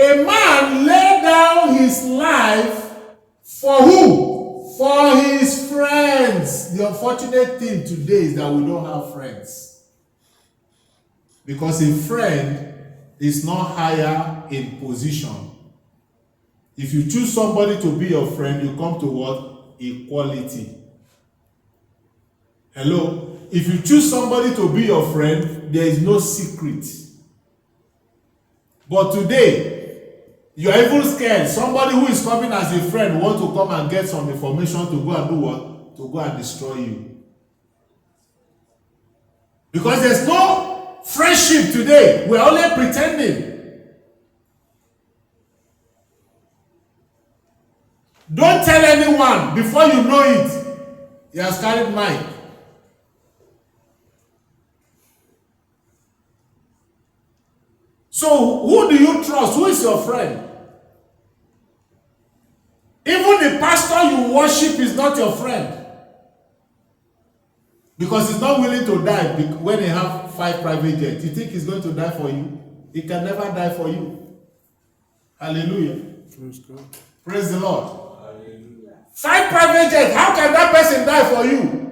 A man lay down his life for who? For his friends. The unfortunate thing today is that we don't have friends. Because a friend is not higher in position. If you choose somebody to be your friend, you come to what? Equality. Hello? If you choose somebody to be your friend, there is no secret. But today, you are even scared. Somebody who is coming as a friend want to come and get some information to go and do what? To go and destroy you. Because there's no friendship today. We're only pretending. Don't tell anyone. Before you know it, he has carried mine. So, who do you trust? Who is your friend? Even the pastor you worship is not your friend. Because he's not willing to die when he have 5 private jets. You think he's going to die for you? He can never die for you. Hallelujah. Praise God. Praise the Lord. Hallelujah. 5 private jets. How can that person die for you?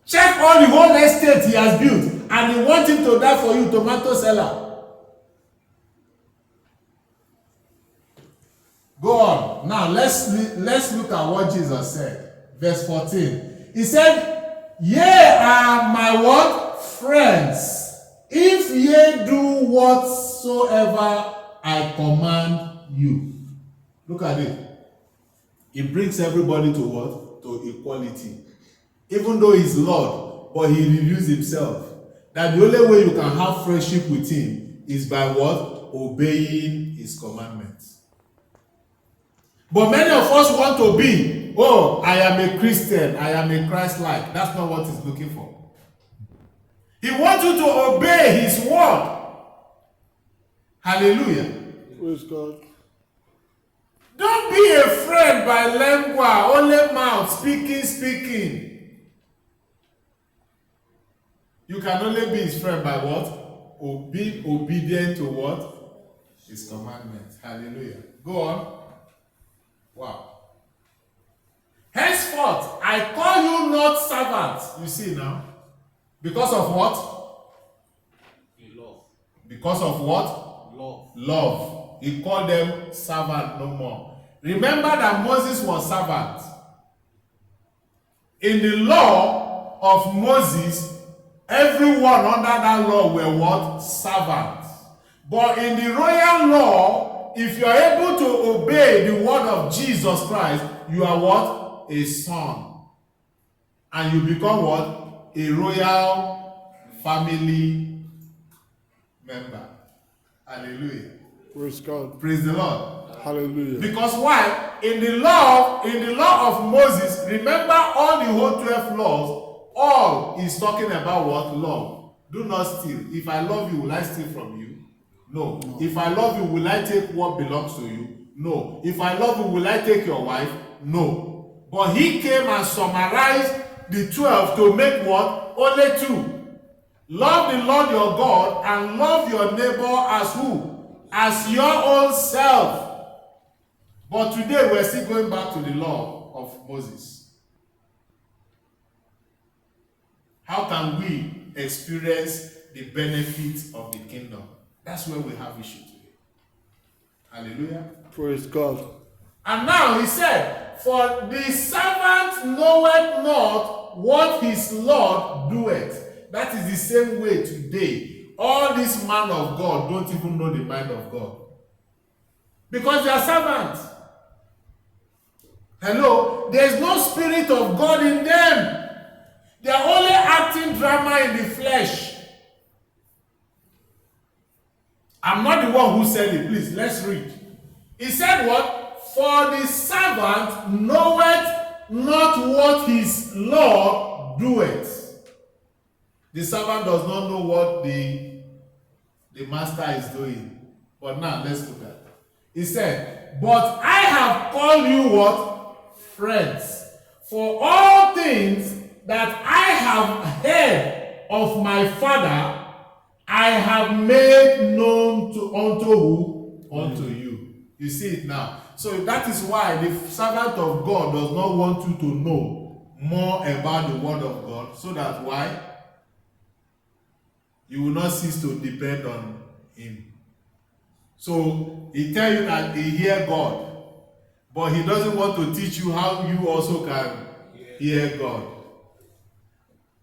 Check all the whole estate he has built. And he wants him to die for you, tomato seller. Go on. Now let's look at what Jesus said. Verse 14. He said, "Ye are my what? Friends, if ye do whatsoever I command you." Look at it. It brings everybody to what? To equality. Even though he's Lord, but he reveals himself. That the only way you can have friendship with him is by what? Obeying his commandments. But many of us want to be, oh, I am a Christian, I am a Christ-like. That's not what he's looking for. He wants you to obey his word. Hallelujah. Praise God. Don't be a friend by lengua, only mouth, speaking. You can only be his friend by what? Be obedient to what? His commandments. Hallelujah. Go on. Wow. Henceforth, I call you not servants. You see now? Because of what? Love. Because of what? Love. Love. He called them servant no more. Remember that Moses was servant. In the law of Moses, everyone under that law were what? Servants. But in the royal law, if you are able to obey the word of Jesus Christ, you are what? A son. And you become what? A royal family member. Hallelujah. Praise God. Praise the Lord. Hallelujah. Because why? In the law of Moses, remember all the whole 12 laws, all is talking about what? Love. Do not steal. If I love you, will I steal from you? No. If I love you, will I take what belongs to you? No. If I love you, will I take your wife? No. But he came and summarized the 12 to make what? Only 2. Love the Lord your God and love your neighbor as who? As your own self. But today we're still going back to the law of Moses. How can we experience the benefits of the kingdom? That's where we have issue today. Hallelujah. Praise God. And now he said, "For the servant knoweth not what his Lord doeth." That is the same way today. All these men of God don't even know the mind of God. Because they are servants. Hello? There is no spirit of God in them. They are only acting drama in the flesh. I'm not the one who said it. Please, let's read. He said what? "For the servant knoweth not what his Lord doeth." The servant does not know what the master is doing. But now, let's look at it. He said, "But I have called you what? Friends. For all things that I have heard of my Father, I have made known unto who? Unto you." You see it now. So that is why the servant of God does not want you to know more about the word of God, so that why? You will not cease to depend on him. So he tells you that he hears God, but he doesn't want to teach you how you also can hear God.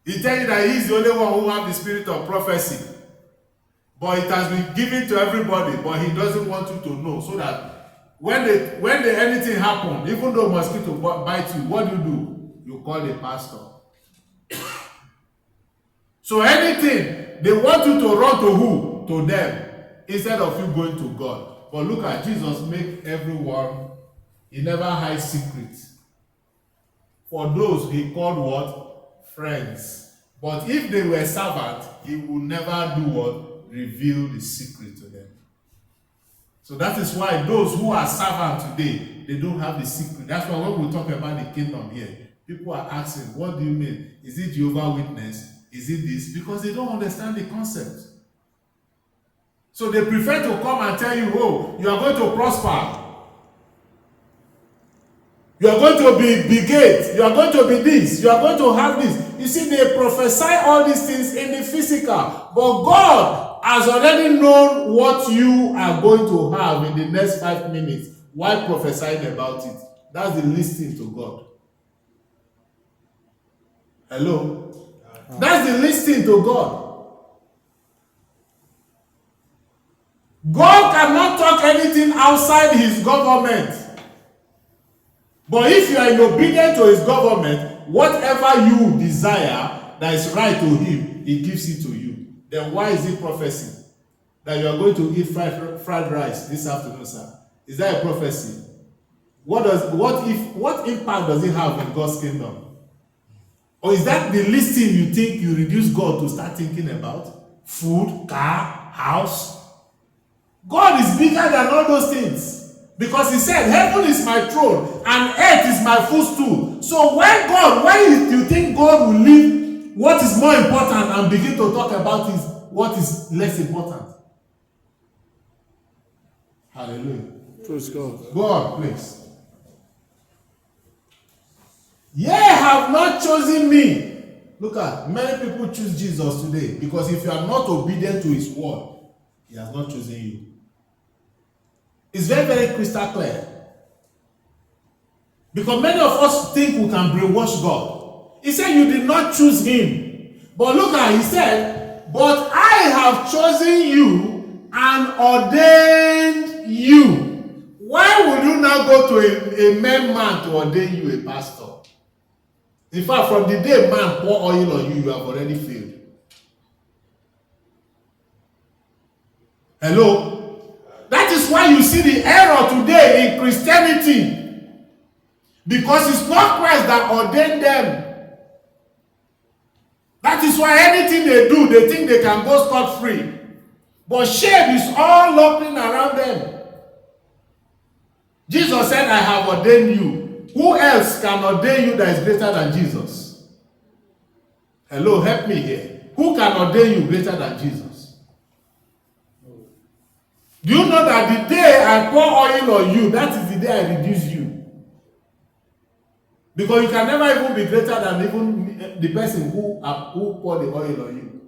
He tells you that he is the only one who has the spirit of prophecy, but it has been given to everybody, but he doesn't want you to know, so that when anything happens, even though mosquito bite you, what do? You call the pastor. So anything, they want you to run to who? To them, instead of you going to God. But look at Jesus, make everyone, he never hides secrets. For those he called what? Friends. But if they were servants, he would never do what? Reveal the secret to them. So that is why those who are servants today, they don't have the secret. That's why when we talk about the kingdom here, people are asking, what do you mean? Is it Jehovah's Witness? Is it this? Because they don't understand the concept. So they prefer to come and tell you, oh, you are going to prosper. You are going to be big. You are going to be this. You are going to have this. You see, they prophesy all these things in the physical. But God has already known what you are going to have in the next 5 minutes. Why prophesying about it? That's the listening to God. Hello? That's the listening to God. God cannot talk anything outside his government. But if you are in obedience to his government, whatever you desire that is right to him, he gives it to you. Then why is it prophecy? That you are going to eat fried rice this afternoon, sir. Is that a prophecy? What impact does it have in God's kingdom? Or is that the least thing you think you reduce God to start thinking about? Food, car, house? God is bigger than all those things. Because he said, heaven is my throne and earth is my footstool. So when you think God will leave what is more important and begin to talk about what is less important? Hallelujah. Praise God. Go on, please. Ye have not chosen me. Look at, many people choose Jesus today because if you are not obedient to his word, he has not chosen you. It's very, very crystal clear. Because many of us think we can brainwash God. He said you did not choose him. But look at, he said, but I have chosen you and ordained you. Why would you now go to a man to ordain you a pastor? In fact, from the day man pour oil on you, you have already failed. Hello? That is why you see the error today in Christianity. Because it's not Christ that ordained them. That is why anything they do, they think they can go scot-free. But shame is all lurking around them. Jesus said, I have ordained you. Who else can ordain you that is greater than Jesus? Hello, help me here. Who can ordain you greater than Jesus? Do you know that the day I pour oil on you, that is the day I reduce you? Because you can never even be greater than even the person who poured the oil on you.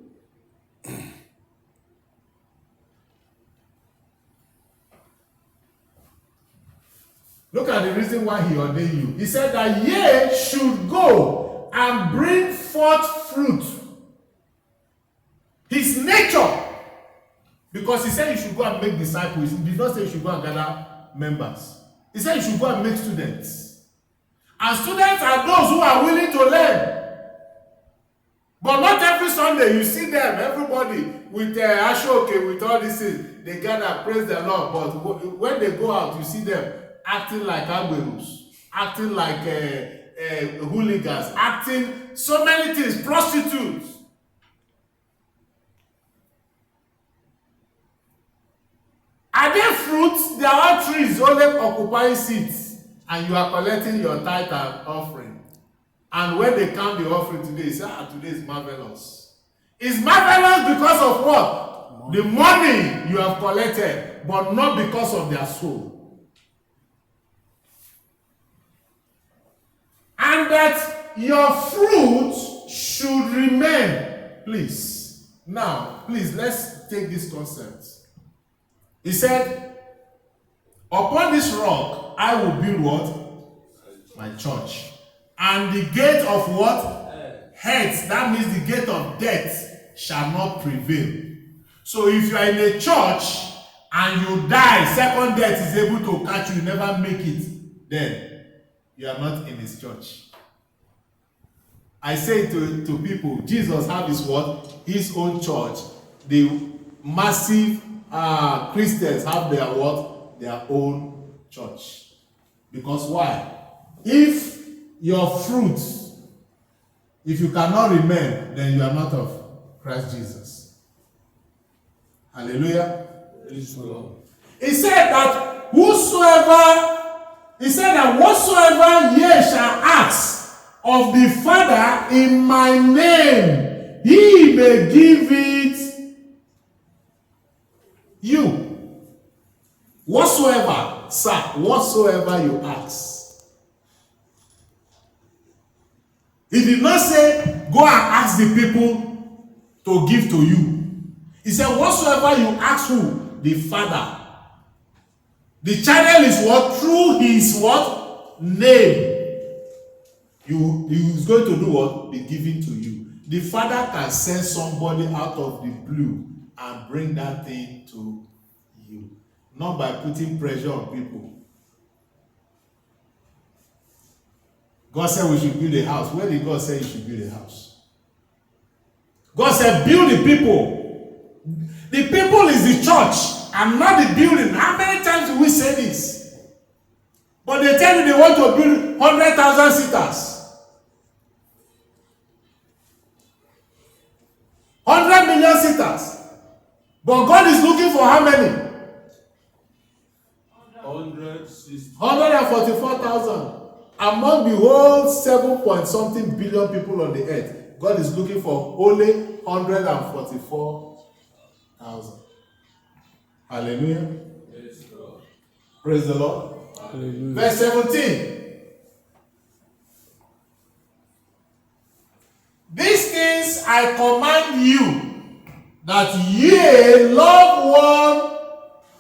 Look at the reason why he ordained you. He said that ye should go and bring forth fruit. His nature. Because he said you should go and make disciples. He did not say you should go and gather members. He said you should go and make students. And students are those who are willing to learn. But not every Sunday you see them, everybody with Ashoke, with all these things. They gather, praise the Lord. But when they go out, you see them acting like agberus, acting like hooligans, acting so many things, prostitutes. Are they fruits? They are all trees, only occupying seeds. And you are collecting your tithe and offering. And when they count the offering today, they say, today is marvelous. It's marvelous because of what? The money you have collected, but not because of their soul. and that your fruit should remain. Please. Now, please, let's take this concept. He said, upon this rock, I will build what? My church. And the gate of what? Hate. That means the gate of death shall not prevail. So if you are in a church and you die, second death is able to catch you, you never make it, then you are not in his church. I say to people, Jesus have his what? His own church. The massive Christians have their what? Their own church. Because why? If your fruit, if you cannot remain, then you are not of Christ Jesus. Hallelujah. He said that whatsoever ye shall ask of the Father in my name, he may give it you. Whatsoever, sir, whatsoever you ask. He did not say, go and ask the people to give to you. He said, whatsoever you ask who? The Father. The channel is what? Through his what? Name. He is going to do what? Be given to you. The Father can send somebody out of the blue and bring that thing to you. Not by putting pressure on people. God said we should build a house. Where did God say you should build a house? God said build the people. The people is the church and not the building. How many times do we say this? But they tell you they want to build 100,000 seaters. 100 million seaters. But God is looking for how many? 144,000. Among the whole 7 point something billion people on the earth, God is looking for only 144,000. Hallelujah. Praise the Lord. Hallelujah. Verse 17. These things I command you, that ye love one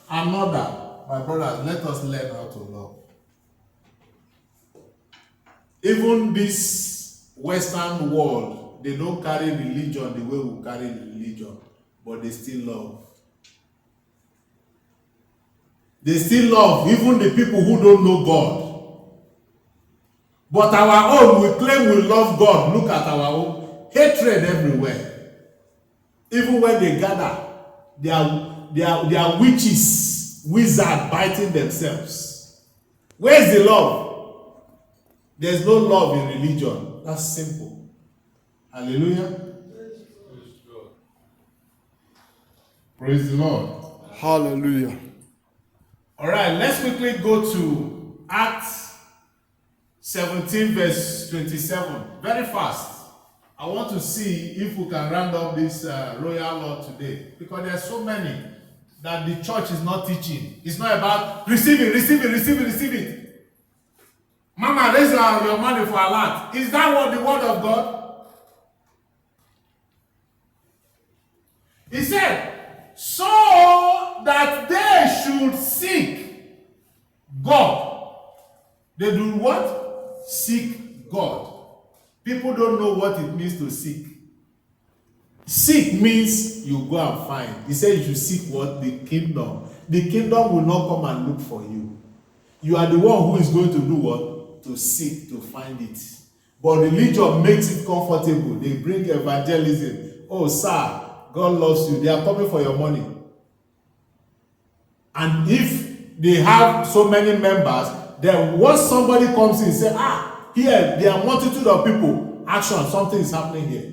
another. My brothers, let us learn how to love. Even this Western world, they don't carry religion the way we carry religion, but they still love. They still love even the people who don't know God. But our own, we claim we love God. Look at our own. Hatred everywhere. Even when they gather, they are witches, wizards biting themselves. Where is the love? There's no love in religion. That's simple. Hallelujah. Praise the Lord. Hallelujah. All right, let's quickly go to Acts 17 verse 27. Very fast. I want to see if we can round up this royal law today. Because there are so many that the church is not teaching. It's not about receive it. Mama, raise your money for a lot. Is that what the word of God? He said, so that they should seek God. They do what? Seek God. People don't know what it means to seek. Seek means you go and find. He said you should seek what? The kingdom. The kingdom will not come and look for you. You are the one who is going to do what? To seek, to find it. But religion makes it comfortable. They bring evangelism. Oh, sir, God loves you. They are coming for your money. And if they have so many members, then once somebody comes in and says, here, there are multitude of people. Action, something is happening here.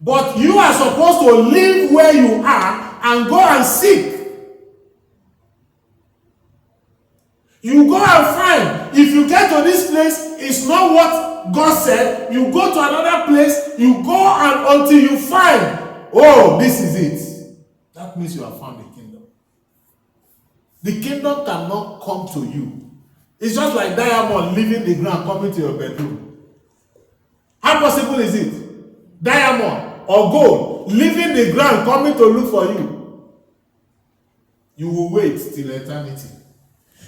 But you are supposed to live where you are and go and seek. You go and find. If you get to this place, it's not what God said. You go to another place, you go and until you find, oh, this is it. That means you have found the kingdom. The kingdom cannot come to you It's just like diamond leaving the ground coming to your bedroom. How possible is it? Diamond or gold leaving the ground coming to look for you. You will wait till eternity.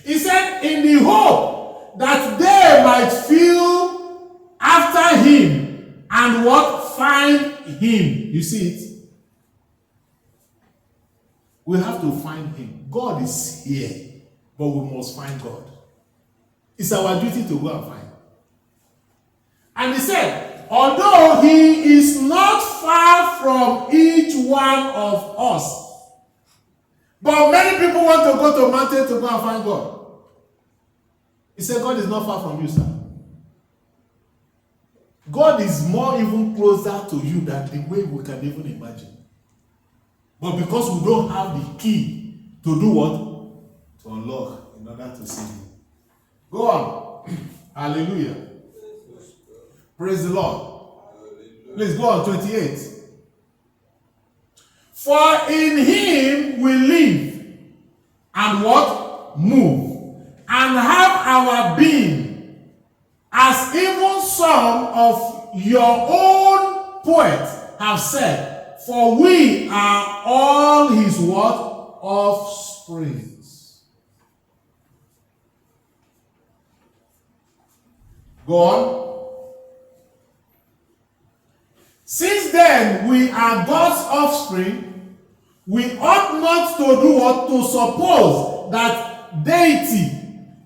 He said, in the hope that they might feel after him and what? Find him. You see it? We have to find him. God is here, but we must find God. It's our duty to go and find. And he said, although he is not far from each one of us, but many people want to go to a mountain to go and find God. He said, God is not far from you, sir. God is more even closer to you than the way we can even imagine. But because we don't have the key to do what? To unlock in order to see him. Go on. Hallelujah. Praise the Lord. Please go on, 28. For in him we live and what? Move and have our being, as even some of your own poets have said, for we are all his what? Offsprings. Go on. Since then we are God's offspring, we ought not to do what? To suppose that deity,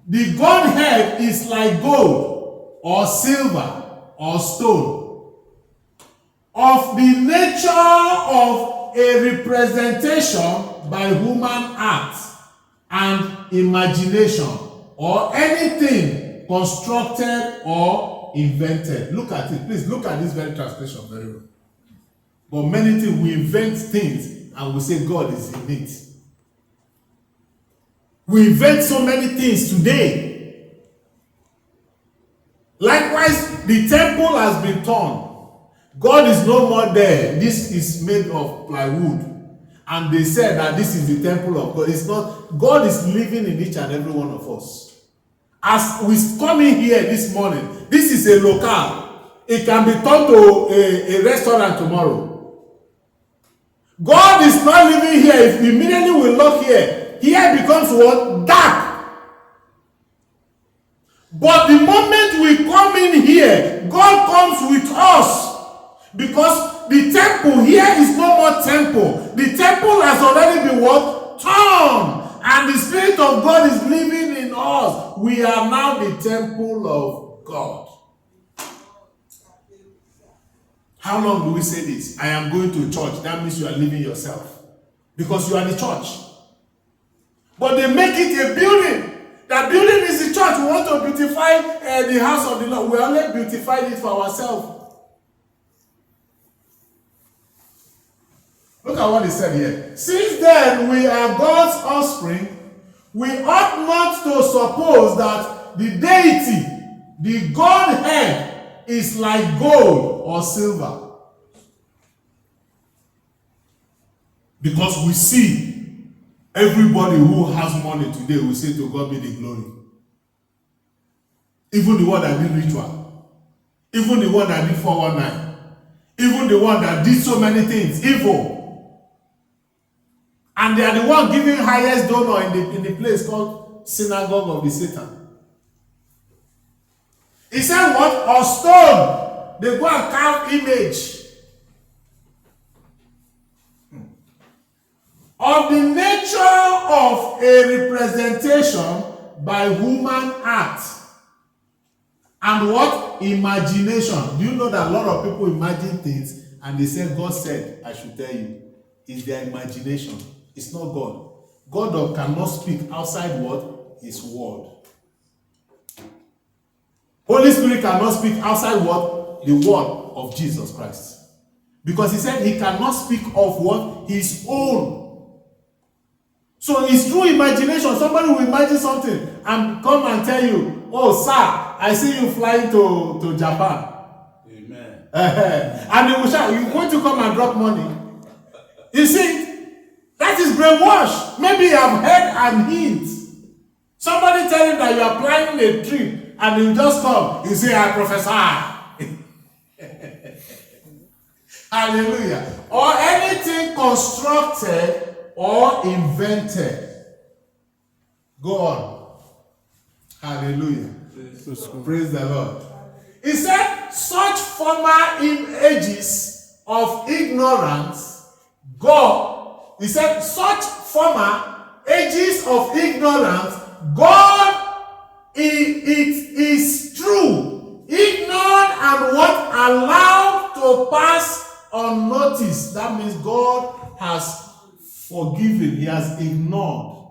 the Godhead, is like gold or silver or stone, of the nature of a representation by human act and imagination, or anything constructed or invented. Look at it. Please look at this very translation very well. But many things, we invent things and we say God is in it. We invent so many things today. Likewise, the temple has been torn. God is no more there. This is made of plywood. And they said that this is the temple of God. It's not. God is living in each and every one of us. As we come in here this morning, this is a locale. It can be turned to a restaurant tomorrow. God is not living here. If immediately we look here, here becomes what? Dark. But the moment we come in here, God comes with us. Because the temple here is no more temple. The temple has already been what? Torn. And the Spirit of God is living in us. We are now the temple of God. How long do we say this? I am going to church. That means you are leaving yourself. Because you are the church. But they make it a building. That building is the church. We want to beautify the house of the Lord. We only beautified it for ourselves. Look at what he said here. Since then we are God's offspring, we ought not to suppose that the deity, the Godhead, is like gold or silver. Because we see everybody who has money today will say to God be the glory. Even the one that did ritual. Even the one that did 419. Even the one that did so many things, evil. And they are the one giving highest donor in the place called synagogue of the Satan. He said what? Or stone. They go and carve image. Of the nature of a representation by human act. And what? Imagination. Do you know that a lot of people imagine things and they say, God said, I should tell you. It's their imagination. It's not God. God cannot speak outside what? His word. Holy Spirit cannot speak outside what? The word of Jesus Christ. Because he said he cannot speak of what? His own. So it's through imagination. Somebody will imagine something and come and tell you, oh sir, I see you flying to Japan. Amen. And they will shout, you're going to come and drop money. You see, that is brainwash. Maybe you have heard and hint. Somebody tell him that you are planning a trip and you just come, you say, I prophesy. Hallelujah. Or anything constructed or invented. Go on. Hallelujah. Praise the Lord. He said, such former images of ignorance, God, he said, such former ages of ignorance, God, it is true, ignored and what allowed to pass unnoticed. That means God has forgiven, he has ignored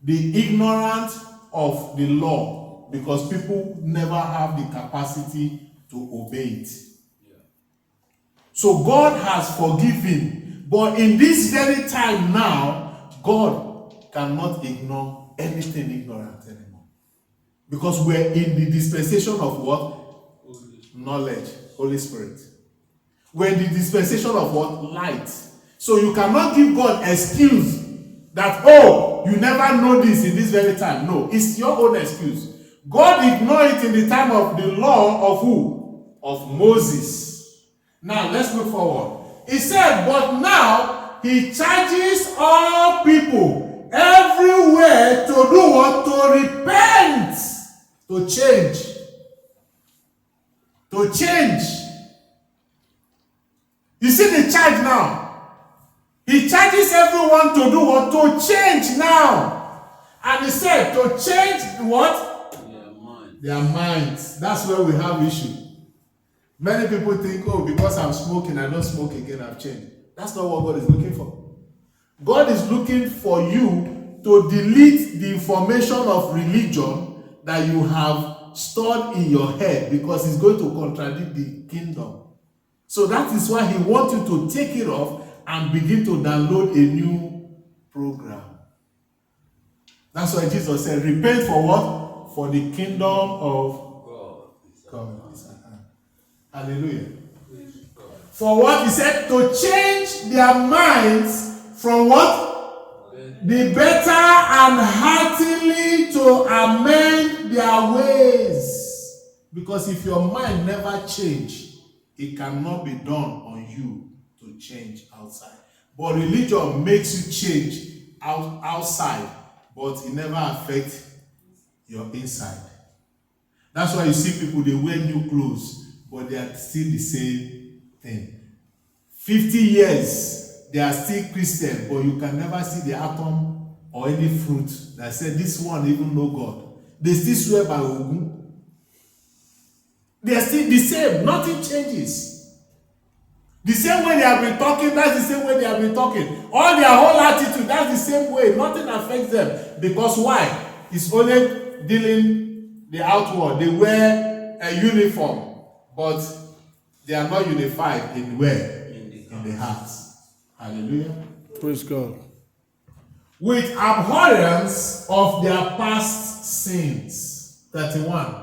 the ignorance of the law because people never have the capacity to obey it. Yeah. So God has forgiven, but in this very time now, God cannot ignore anything ignorant anymore. Because we're in the dispensation of what? Knowledge, Holy Spirit. We're in the dispensation of what? Light. So you cannot give God excuse that, oh, you never know this in this very time. No, it's your own excuse. God ignored it in the time of the law of who? Of Moses. Now, let's move forward. He said, but now, he charges all people everywhere to do what? To repent. To change. To change. You see the charge now? He charges everyone to do what? To change now. And he said to change what? Their minds. Their minds. That's where we have issue. Many people think, oh, because I'm smoking, I don't smoke again, I've changed. That's not what God is looking for. God is looking for you to delete the information of religion that you have stored in your head because it's going to contradict the kingdom. So that is why he wants you to take it off and begin to download a new program. That's why Jesus said, repent for what? For the kingdom of God is at hand. Hallelujah. For what? He said, to change their minds from what? The better and heartily to amend their ways. Because if your mind never change, it cannot be done on you to change outside. But religion makes you change outside, but it never affects your inside. That's why you see people, they wear new clothes, but they are still the same thing. 50 years, they are still Christian, but you can never see the atom or any fruit that said this one even know God. They still swear by Ogun. They are still the same. Nothing changes. The same way they have been talking, that's the same way they have been talking. All their whole attitude, that's the same way. Nothing affects them. Because why? It's only dealing the outward. They wear a uniform, but they are not unified in where? In the hearts. Hallelujah. Praise God. With abhorrence of their past sins. 31.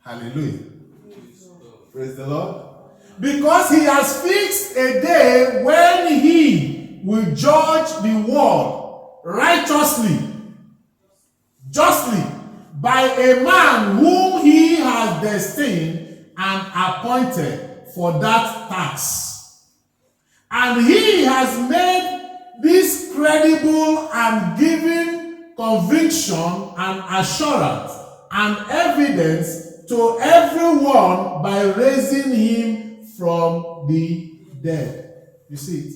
Hallelujah. Praise the Lord. Because he has fixed a day when he will judge the world righteously, justly, by a man whom he has destined and appointed for that task. And he has made this credible and given conviction and assurance and evidence to everyone by raising him from the dead. You see it?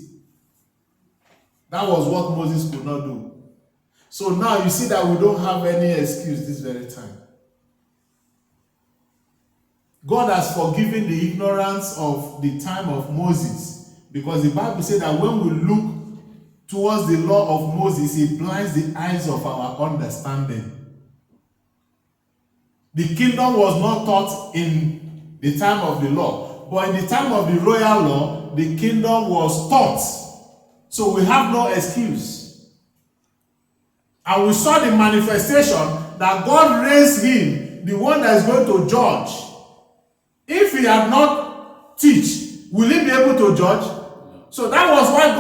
That was what Moses could not do. So now you see that we don't have any excuse this very time. God has forgiven the ignorance of the time of Moses, because the Bible said that when we look towards the law of Moses, it blinds the eyes of our understanding. The kingdom was not taught in the time of the law, but in the time of the royal law, the kingdom was taught. So we have no excuse. And we saw the manifestation that God raised him, the one that is going to judge. If he had not teach, will he be able to judge? So that was why God